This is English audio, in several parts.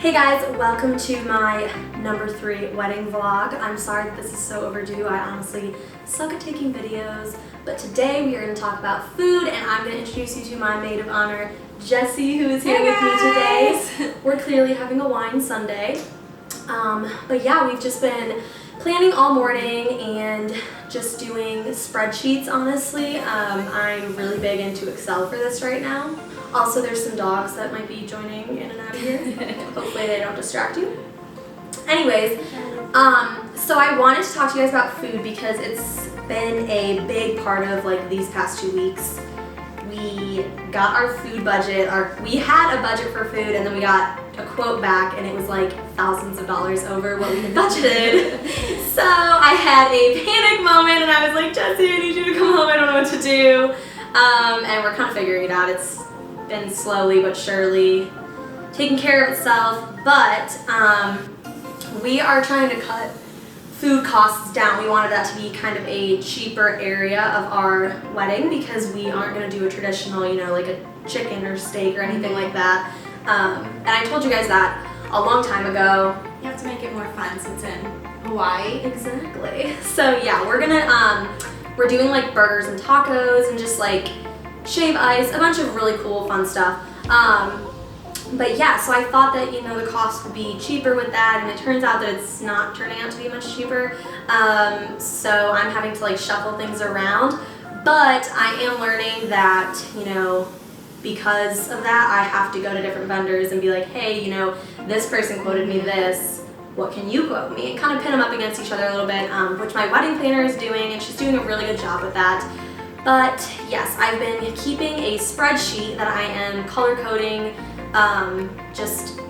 Hey guys, welcome to my number 3 wedding vlog. I'm sorry that this is so overdue. I honestly suck at taking videos, but today we are going to talk about food and I'm going to introduce you to my maid of honor, Jessie, who is here with me today. We're clearly having a wine Sunday. But yeah, we've just been planning all morning and just doing spreadsheets, honestly. I'm really big into Excel for this right now. Also, there's some dogs that might be joining in and out of here. Hopefully they don't distract you. Anyways, so I wanted to talk to you guys about food because it's been a big part of like these past 2 weeks. We got our food budget, we had a budget for food and then we got a quote back and it was like thousands of dollars over what we had budgeted. So I had a panic moment and I was like, Jessie, I need you to come home, I don't know what to do. And we're kind of figuring it out. It's been slowly but surely taking care of itself, but we are trying to cut food costs down. We wanted that to be kind of a cheaper area of our wedding because we aren't going to do a traditional, you know, like a chicken or steak or anything like that. And I told you guys that a long time ago. You have to make it more fun since in Hawaii. Exactly. So yeah, we're doing like burgers and tacos and just like shave ice, a bunch of really cool fun stuff. But yeah, so I thought that, you know, the cost would be cheaper with that, and it turns out that it's not turning out to be much cheaper. So I'm having to like shuffle things around, but I am learning that, you know, because of that, I have to go to different vendors and be like, hey, you know, this person quoted me this, what can you quote me? And kind of pin them up against each other a little bit, which my wedding planner is doing, and she's doing a really good job with that. But yes, I've been keeping a spreadsheet that I am color coding just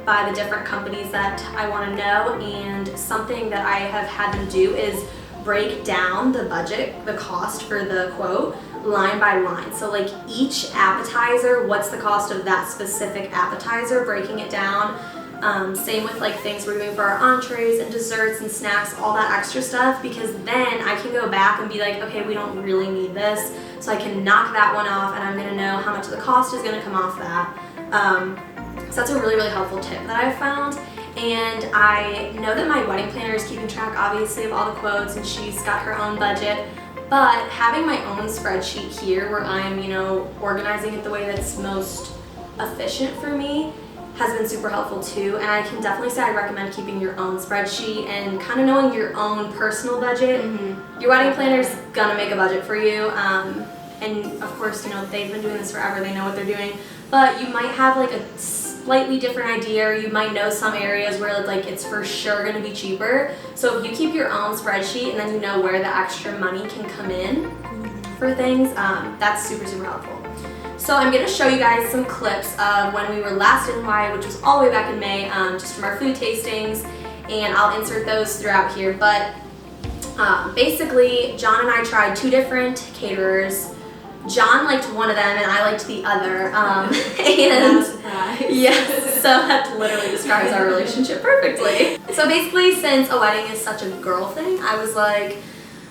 by the different companies that I want to know, and something that I have had them do is break down the budget, the cost for the quote, line by line. So like each appetizer, what's the cost of that specific appetizer, breaking it down. Same with like things we're doing for our entrees and desserts and snacks, all that extra stuff, because then I can go back and be like, okay, we don't really need this, so I can knock that one off and I'm going to know how much of the cost is going to come off that. So that's a really, really helpful tip that I've found. And I know that my wedding planner is keeping track, obviously, of all the quotes, and she's got her own budget. But having my own spreadsheet here where I'm, you know, organizing it the way that's most efficient for me has been super helpful too. And I can definitely say I recommend keeping your own spreadsheet and kind of knowing your own personal budget. Your wedding planner's gonna make a budget for you. And of course, you know, they've been doing this forever, they know what they're doing. But you might have like a slightly different idea, or you might know some areas where like it's for sure going to be cheaper. So if you keep your own spreadsheet and then you know where the extra money can come in for things, that's super, super helpful. So I'm going to show you guys some clips of when we were last in Hawaii, which was all the way back in May, just from our food tastings, and I'll insert those throughout here. But basically, John and I tried 2 different caterers. John liked one of them and I liked the other, and yes, so that literally describes our relationship perfectly. So basically, since a wedding is such a girl thing, I was like,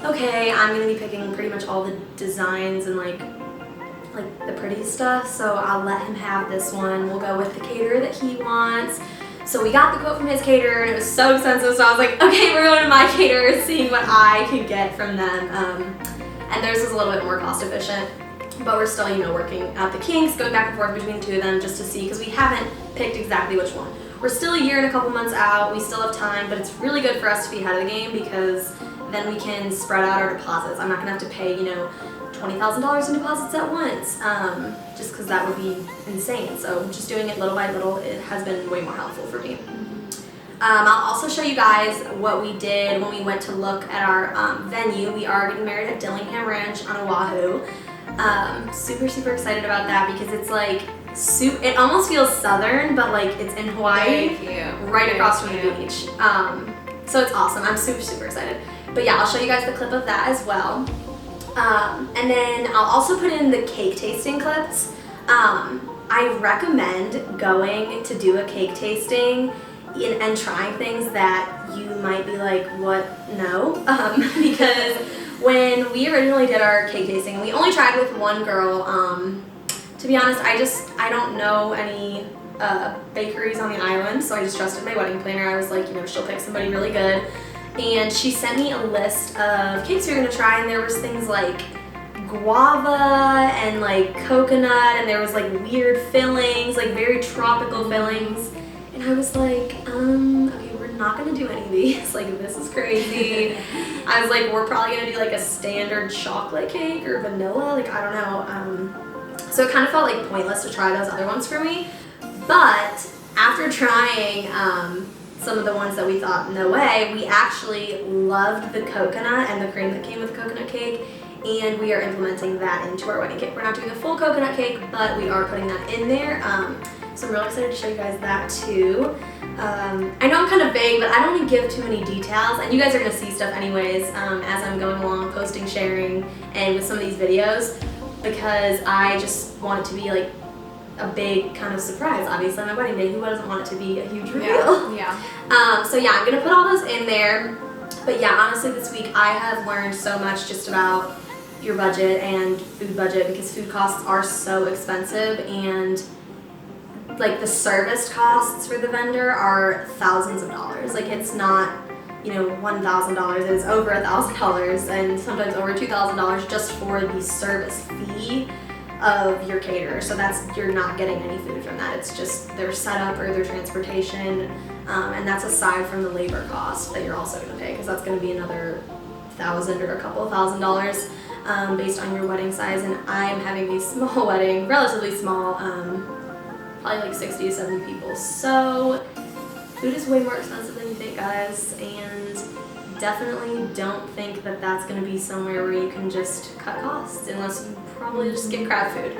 okay, I'm gonna be picking pretty much all the designs and like the pretty stuff, so I'll let him have this one. We'll go with the caterer that he wants. So we got the quote from his caterer and it was so expensive, so I was like, okay, we're going to my caterer, seeing what I could get from them. And theirs was a little bit more cost efficient, but we're still, you know, working out the kinks, going back and forth between the 2 of them just to see, because we haven't picked exactly which one. We're still a year and a couple months out, we still have time, but it's really good for us to be ahead of the game because then we can spread out our deposits. I'm not going to have to pay, you know, $20,000 in deposits at once, just because that would be insane. So just doing it little by little, it has been way more helpful for me. I'll also show you guys what we did when we went to look at our venue. We are getting married at Dillingham Ranch on Oahu. Super, super excited about that because it's like, it almost feels southern, but like it's in Hawaii, right across from the beach. So it's awesome. I'm super, super excited. But yeah, I'll show you guys the clip of that as well. And then I'll also put in the cake tasting clips. I recommend going to do a cake tasting and trying things that you might be like, what? No. Because when we originally did our cake tasting, we only tried with one girl. To be honest, I don't know any bakeries on the island, so I just trusted my wedding planner. I was like, she'll pick somebody really good. And she sent me a list of cakes we were gonna try, and there was things like guava and like coconut, and there was like weird fillings, like very tropical fillings. And I was like, okay, we're not gonna do any of these. Like, this is crazy. I was like, we're probably gonna do like a standard chocolate cake or vanilla, like I don't know. So it kind of felt like pointless to try those other ones for me. But after trying some of the ones that we thought, no way, we actually loved the coconut and the cream that came with the coconut cake, and we are implementing that into our wedding cake. We're not doing a full coconut cake, but we are putting that in there. So I'm really excited to show you guys that too. I know I'm kind of vague, but I don't want to give too many details, and you guys are going to see stuff anyways as I'm going along, posting, sharing, and with some of these videos, because I just want it to be like a big kind of surprise. Obviously on my wedding day, who doesn't want it to be a huge reveal? Yeah. So yeah, I'm gonna put all those in there. But yeah, honestly this week I have learned so much just about your budget and food budget, because food costs are so expensive, and like the service costs for the vendor are thousands of dollars. Like, it's not, $1,000, it's over $1,000 and sometimes over $2,000 just for the service fee of your caterer. So you're not getting any food from that. It's just their setup or their transportation, and that's aside from the labor cost that you're also going to pay, because that's going to be another $1,000 or a couple of $1,000 based on your wedding size. And I'm having a small wedding, relatively small, probably like 60 to 70 people. So food is way more expensive than you think, guys, and definitely don't think that that's going to be somewhere where you can just cut costs, unless you probably just get crab food.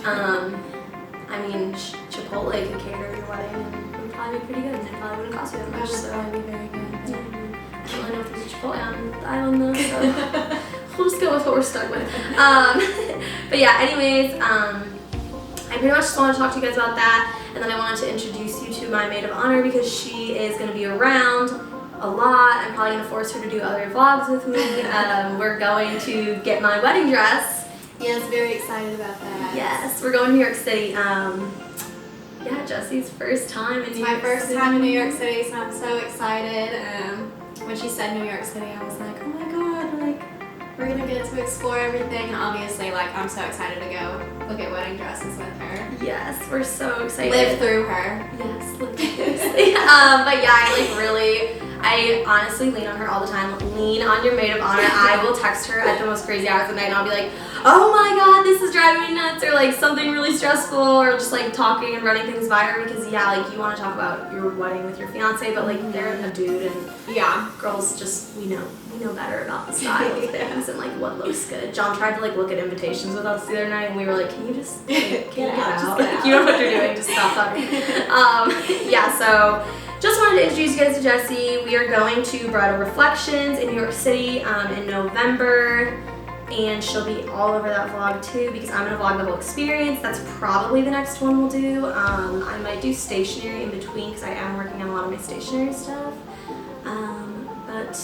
I mean, Chipotle could cater your wedding and it would probably be pretty good, and it probably wouldn't cost you that much. That would probably be very good. Yeah. I don't really know if there's a Chipotle on the island though, so we'll just go with what we're stuck with. But yeah, anyways, I pretty much just wanted to talk to you guys about that, and then I wanted to introduce you to my maid of honor, because she is going to be around a lot. I'm probably going to force her to do other vlogs with me. We're going to get my wedding dress. Yes, very excited about that. Yes, we're going to New York City. Yeah, Jesse's first time in New York City. My first time in New York City, so I'm so excited. When she said New York City, I was like, oh my god, like, we're gonna get to explore everything. And obviously, like, I'm so excited to go look at wedding dresses with her. Yes, we're so excited. Live through her. Yes, live through this. But yeah, I honestly lean on her all the time. Lean on your maid of honor. I will text her at the most crazy hours of the night, and I'll be like, oh my god, this is driving me nuts, or like something really stressful, or just like talking and running things by her, because yeah, like you want to talk about your wedding with your fiance, but like they're a dude, and yeah, girls just, we know better about the style of things and like what looks good. John tried to like look at invitations with us the other night, and we were like, can you just get out? Like, you know what you're doing, just stop talking. Yeah, so just wanted to introduce you guys to Jessie. We are going to Bridal Reflections in New York City in November, and she'll be all over that vlog too, because I'm going to vlog the whole experience. That's probably the next one we'll do. I might do stationery in between, because I am working on a lot of my stationery stuff. But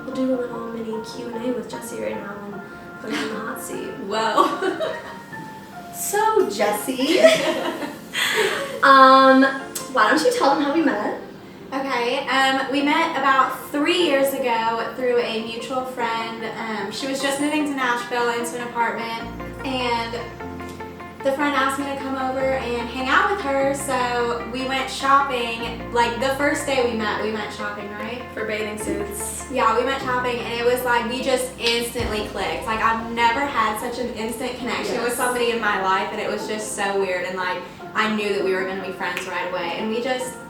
we'll do a little mini Q&A with Jessie right now and put her in the hot seat. Whoa. So, Jessie, why don't you tell them how we met? Okay, we met about 3 years ago through a mutual friend. She was just moving to Nashville into an apartment, and the friend asked me to come over and hang out with her, so we went shopping. Like, the first day we went shopping, right? For bathing suits. Yeah, we went shopping, and it was like we just instantly clicked. Like, I've never had such an instant connection with somebody in my life, and it was just so weird, and like, I knew that we were going to be friends right away, and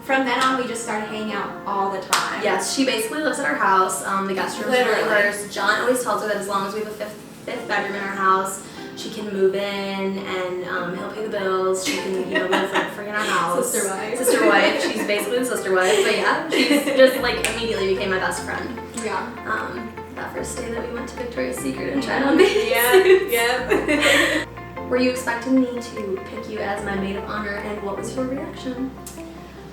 from then on, we just started hanging out all the time. Yes, she basically lives at our house. The guest room is hers. John always tells her that as long as we have a fifth bedroom in our house, she can move in, and he'll pay the bills. She can, live rent free in our house. Sister wife. Sister wife. She's basically the sister wife. But yeah, she's just like immediately became my best friend. Yeah. That first day that we went to Victoria's Secret and tried on bathing suits. Yeah. Were you expecting me to pick you as my maid of honor, and what was your reaction?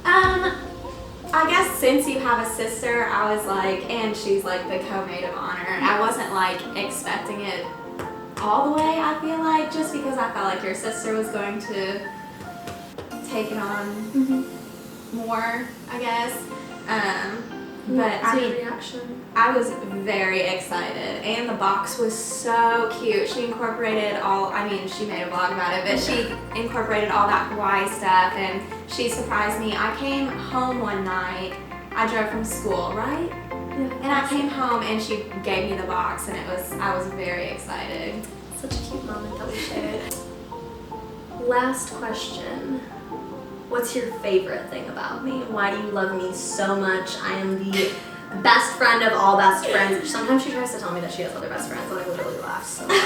I guess since you have a sister, I was like, and she's like the co-maid of honor, and I wasn't like expecting it all the way, I feel like, just because I felt like your sister was going to take it on Mm-hmm. more, I guess. But What I was your mean, reaction? I was very excited, and the box was so cute. She incorporated she made a vlog about it, but she incorporated all that Hawaii stuff, and she surprised me. I came home one night, I drove from school, right? Yeah. And I came home and she gave me the box, and I was very excited. Such a cute moment that we shared. Last question. What's your favorite thing about me? Why do you love me so much? I am the best friend of all best friends. Sometimes she tries to tell me that she has other best friends, and I literally laugh so hard. I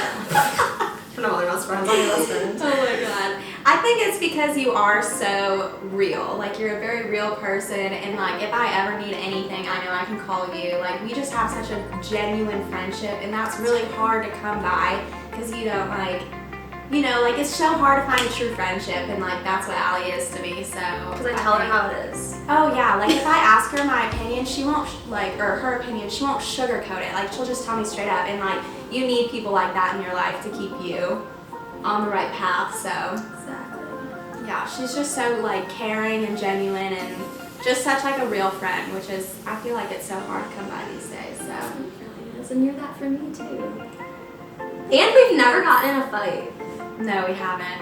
don't have other best friends, I'm your best friend. Oh my god. I think it's because you are so real. Like, you're a very real person, and like, if I ever need anything, I know I can call you. Like, we just have such a genuine friendship, and that's really hard to come by, because you don't it's so hard to find a true friendship, and like, that's what Allie is to me, so. Because I tell her how it is. Oh yeah, like if I ask her my opinion, she won't her opinion, she won't sugarcoat it. Like, she'll just tell me straight up, and like, you need people like that in your life to keep you on the right path, so. Exactly. Yeah, she's just so like caring and genuine, and just such like a real friend, which is, I feel like it's so hard to come by these days, so. It really is, and you're that for me too. And we've never gotten in a fight. No, we haven't.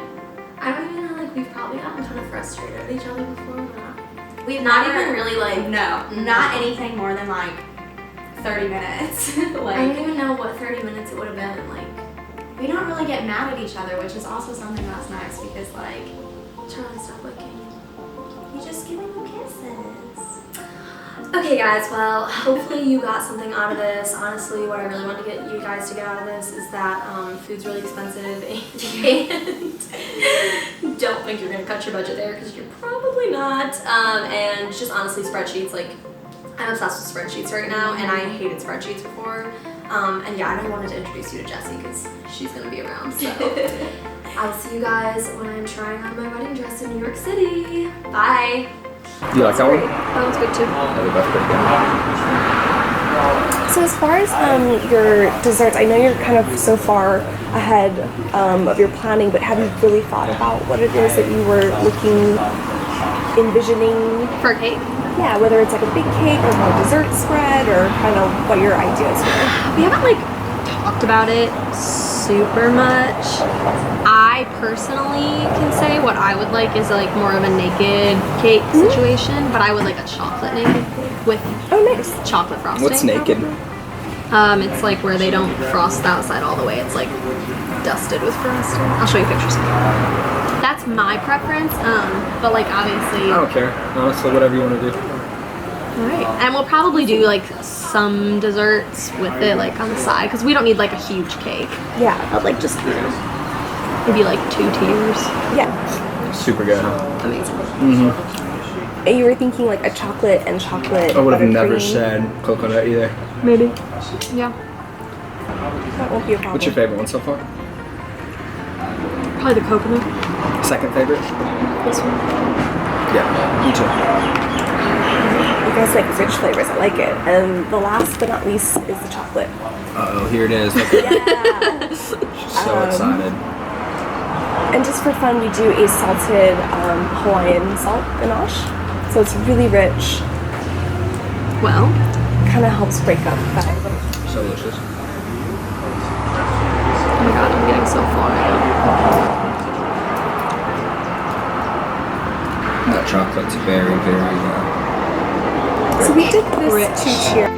I don't even know, like, we've probably gotten kind of frustrated with each other before, but We've not never- even really like, No, not anything more than like 30 minutes. I Like, don't even know what 30 minutes it would have been, like, we don't really get mad at each other, which is also something that's nice, because like, Charlie, stop licking. you just give me kisses. Okay guys, well, hopefully you got something out of this. Honestly, what I really want to get you guys to get out of this is that food's really expensive, and don't think you're going to cut your budget there, because you're probably not. And just honestly, spreadsheets, like, I'm obsessed with spreadsheets right now, and I hated spreadsheets before. And yeah, I really wanted to introduce you to Jessie, because she's going to be around, so. I'll see you guys when I'm trying on my wedding dress in New York City. Bye. Do you like that one? That was good too. That's pretty good. So as far as your desserts, I know you're kind of so far ahead of your planning, but have you really thought about what it is that you were envisioning? For a cake? Yeah, whether it's like a big cake or more dessert spread, or kind of what your ideas were. We haven't like talked about it super much. I personally can say what I would like is like more of a naked cake situation, but I would like a chocolate naked cake with Nice. chocolate frosting. What's naked? It's like where they don't frost the outside all the way. It's like dusted with frosting. I'll show you pictures. That's my preference. But like obviously. I don't care. Honestly, whatever you want to do. Alright. And we'll probably do like some desserts with it like on the side, because we don't need like a huge cake. Yeah. But like just maybe like 2 tiers. Yeah. Super good. Amazing. And you were thinking like a chocolate and chocolate. I would have never buttercream. said coconut either. Maybe. Yeah. That won't be a problem. What's your favorite one so far? Probably the coconut. Second favorite? This one. Yeah, me too. You guys like rich flavors. I like it. And the last but not least is the chocolate. Uh-oh, here it is. Okay. Yeah. She's so excited. And just for fun, we do a salted Hawaiian salt ganache. So it's really rich. Well. Kind of helps break up that. So delicious. Oh my god, I'm getting so full right now. That chocolate's very, very So we did this Rich. to cheer.